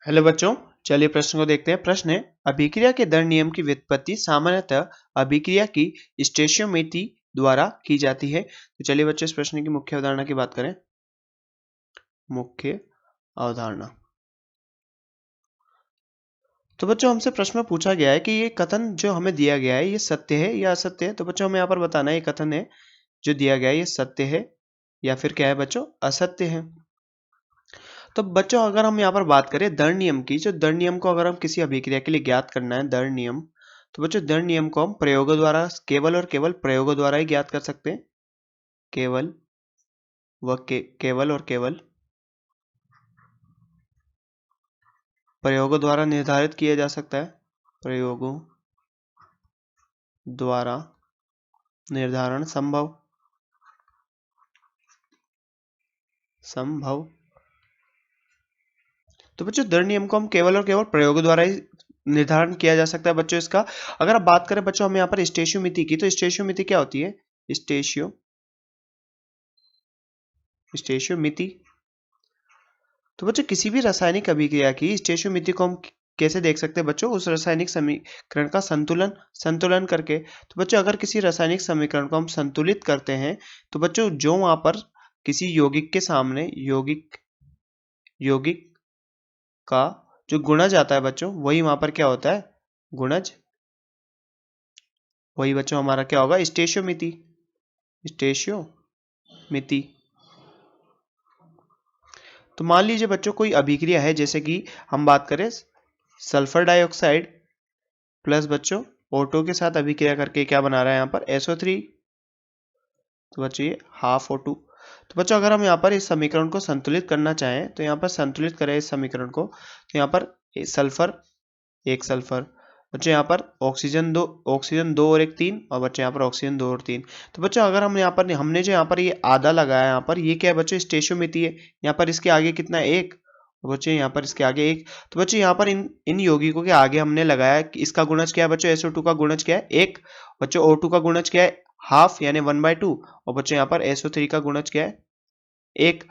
Hello बच्चों, चलिए प्रश्न को देखते हैं। प्रश्न है, अभिक्रिया के दर नियम की व्युत्पत्ति सामान्यतः अभिक्रिया की स्टोइचियोमेट्री द्वारा की जाती है। तो चलिए बच्चों इस प्रश्न की मुख्य अवधारणा की बात करें। मुख्य अवधारणा। तो बच्चों हमसे प्रश्न में पूछा गया है कि ये कथन जो हमें दिया गया है ये सत्य है या असत्य है। तो बच्चों हमें यहाँ पर बताना है ये कथन है जो दिया गया है ये सत्य है या फिर क्या है बच्चों, असत्य है। तो बच्चों अगर हम यहाँ पर बात करें दर नियम की, जो दर नियम को अगर हम किसी अभिक्रिया के लिए ज्ञात करना है दर नियम, तो बच्चों दर नियम को हम प्रयोगों द्वारा, केवल और केवल प्रयोगों द्वारा ही ज्ञात कर सकते हैं। केवल केवल और केवल प्रयोगों द्वारा निर्धारित किया जा सकता है। प्रयोगों द्वारा निर्धारण संभव संभव तो बच्चों दर नियम को हम केवल और केवल प्रयोगों द्वारा ही निर्धारण किया जा सकता है। बच्चों इसका अगर आप बात करें बच्चों हम यहाँ पर स्टोइचियोमेट्री की, तो स्टोइचियोमेट्री क्या होती है? स्टोइचियोमेट्री तो बच्चों किसी भी रासायनिक अभिक्रिया की स्टोइचियोमेट्री को हम कैसे देख सकते हैं बच्चों? उस रासायनिक समीकरण का संतुलन करके। तो बच्चों अगर किसी रासायनिक समीकरण को हम संतुलित करते हैं तो बच्चों जो वहां पर किसी यौगिक के सामने यौगिक का जो गुणज आता है बच्चों, वही वहां पर क्या होता है? गुणज। वही बच्चों हमारा क्या होगा? स्टोइचियोमेट्री। स्टोइचियोमेट्री। तो मान लीजिए बच्चों कोई अभिक्रिया है, जैसे कि हम बात करें सल्फर डाइऑक्साइड प्लस बच्चों O2 के साथ अभिक्रिया करके क्या बना रहा है यहाँ पर? SO3। तो बच्चों ये हाफ O2। तो बच्चों अगर हम यहाँ पर इस समीकरण को संतुलित करना चाहें तो यहाँ पर संतुलित करें इस समीकरण को, तो यहाँ पर एक सल्फर बच्चों, यहाँ पर ऑक्सीजन दो और एक तीन, और बच्चों यहाँ पर ऑक्सीजन दो और तीन। तो बच्चों अगर हम यहाँ पर हमने जो यहाँ पर ये आधा लगाया यहाँ पर, ये क्या है बच्चों? स्टोइचियोमेट्री है। यहाँ पर इसके आगे कितना है? एक। तो बच्चों यहाँ पर इसके आगे एक। तो बच्चों यहाँ पर इन यौगिकों के आगे हमने लगाया कि इसका गुणज क्या है बच्चों? SO2 का गुणज क्या है? एक। बच्चों O2 का गुणज क्या है? हाफ यानी 1/2। और बच्चों यहाँ पर SO3 का गुणज क्या है? एक।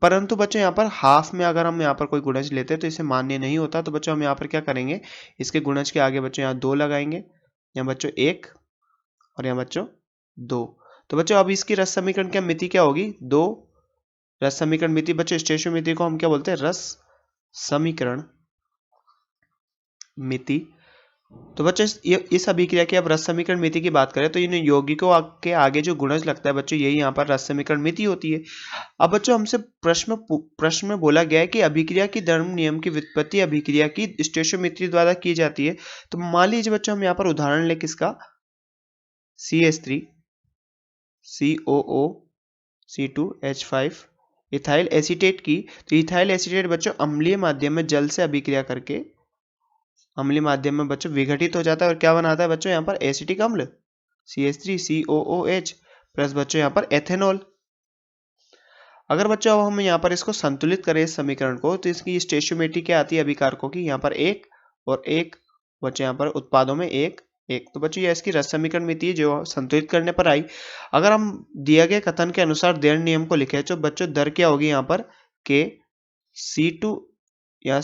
परंतु बच्चों यहाँ पर हाफ में अगर हम यहाँ पर कोई गुणज लेते हैं तो इसे मान्य नहीं होता। तो बच्चों हम यहाँ पर क्या करेंगे? इसके गुणज के आगे बच्चों यहाँ दो लगाएंगे, यहाँ बच्चों एक और यहाँ बच्चों दो। तो बच्चों अब इसकी रस समीकरण क्या मिति क्या होगी? दो। रस समीकरण मिति बच्चों, स्टोइचियोमेट्री को हम क्या बोलते हैं? रस समीकरण मिति। तो बच्चों इस अभिक्रिया की अब रस समीकरण मिति की बात करें तो इन यौगिकों के आगे जो गुणज लगता है बच्चों, यही यहाँ पर रस समीकरण मिति होती है। अब बच्चों हमसे प्रश्न में बोला गया है कि अभिक्रिया की धर्म नियम की व्युत्पत्ति अभिक्रिया की स्टोइचियोमेट्री द्वारा की जाती है। तो मान लीजिए बच्चों हम यहाँ पर उदाहरण लें किसका? CH3 COO C2H5 ethyl acetate की। तो इथाइल एसीटेट बच्चों अम्लीय माध्यम में जल से अभिक्रिया करके अम्लीय माध्यम में बच्चों विघटित हो जाता है और क्या बनाता है बच्चों? यहाँ पर एसिटिक अम्ल CH3COOH प्लस बच्चों यहाँ पर एथेनॉल। अगर बच्चों अब हम यहाँ पर इसको संतुलित करें इस समीकरण को, तो इसकी स्टोइचियोमेट्री क्या आती है अभिकारकों की? यहाँ पर एक और एक। बच्चों यहाँ पर उत्पादों में एक एक। तो बच्चों ये इसकी रस समीकरण मिति जो संतुलित करने पर आई। अगर हम दिया गए कथन के अनुसार दर नियम को लिखे तो बच्चों दर क्या होगी यहाँ पर? के C2 या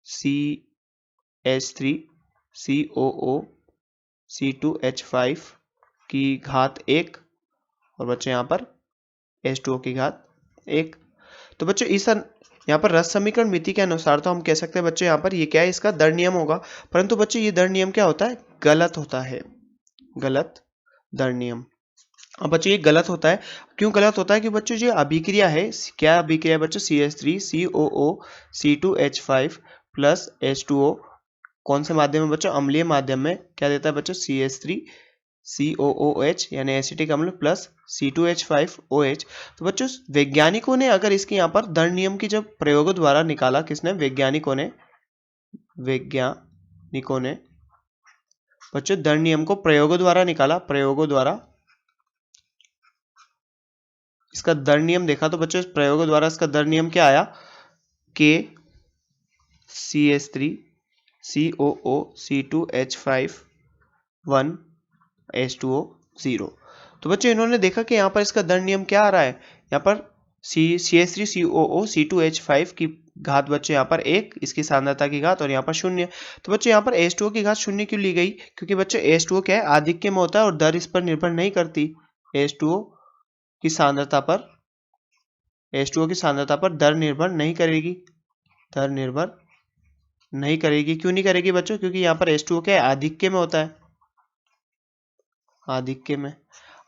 CH3 COO C2H5 की घात एक और बच्चों यहाँ पर H2O की घात एक। तो बच्चों इस यहाँ पर रस समीकरण मिति के अनुसार तो हम कह सकते हैं बच्चों यहाँ पर ये क्या है? इसका दर नियम होगा। परंतु बच्चों ये दर नियम क्या होता है? गलत होता है। गलत दर नियम। अब बच्चों ये गलत होता है। क्यों गलत होता है? कि बच्चों जो अभिक्रिया है, क्या अभिक्रिया है बच्चों? CH3 COO C2H5 plus H2O कौन से माध्यम में बच्चों? अम्लीय माध्यम में क्या देता है बच्चों? CH3 COOH यानी एसिटिक अम्ल प्लस C2H5OH। तो बच्चों वैज्ञानिकों ने अगर इसके यहाँ पर दर नियम की जब प्रयोगों द्वारा निकाला, किसने? वैज्ञानिकों ने बच्चों दर नियम को प्रयोगों द्वारा निकाला। प्रयोगों द्वारा इसका दर नियम देखा तो बच्चों प्रयोगों द्वारा इसका दर नियम क्या आया? K CH3 COO C2H5 1 H2O 0। तो बच्चों इन्होंने देखा कि यहाँ पर इसका दर नियम क्या आ रहा है? यहाँ पर CH3COO C2H5 की घात बच्चों यहाँ पर 1, इसकी सांद्रता की घात, और यहाँ पर 0। तो बच्चों यहाँ पर H2O की घात 0 क्यों ली गई? क्योंकि बच्चों H2O क्या है, आधिक्य में होता है और दर इस पर निर्भर नहीं करती। H2O की सांद्रता पर दर निर्भर नहीं करेगी। दर निर्भर नहीं करेगी। क्यों नहीं करेगी बच्चों? क्योंकि यहाँ पर H2O क्या है, आधिक्य में होता है, आधिक्य में।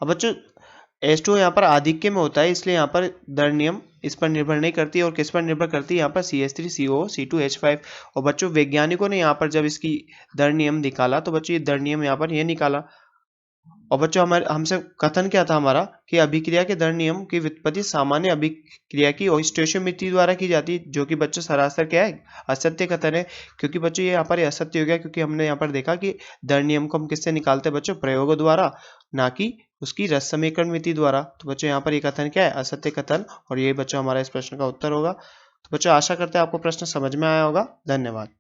अब बच्चों H2O यहाँ पर आधिक्य में होता है, इसलिए यहाँ पर दर नियम इस पर निर्भर नहीं करती। और किस पर निर्भर करती है? यहाँ पर CH3COO C2H5। और बच्चों वैज्ञानिकों ने यहाँ पर जब इसकी दर नियम निकाला तो बच्चों ये दर नियम यहाँ पर ये निकाला। और बच्चों हमसे कथन क्या था हमारा कि अभिक्रिया के दर नियम की व्युत्पत्ति सामान्य अभिक्रिया की स्टोइचियोमेट्री द्वारा की जाती है, जो कि बच्चों सरासर क्या है, असत्य कथन है। क्योंकि बच्चों ये यहाँ पर असत्य हो गया, क्योंकि हमने यहाँ पर देखा कि दर नियम को हम किससे निकालते हैं बच्चों? प्रयोगों द्वारा, ना कि उसकी रस समीकरण मिति द्वारा। तो बच्चों यहाँ पर ये कथन क्या है? असत्य कथन। और ये बच्चों हमारा इस प्रश्न का उत्तर होगा। तो बच्चों आशा करते हैं आपको प्रश्न समझ में आया होगा। धन्यवाद।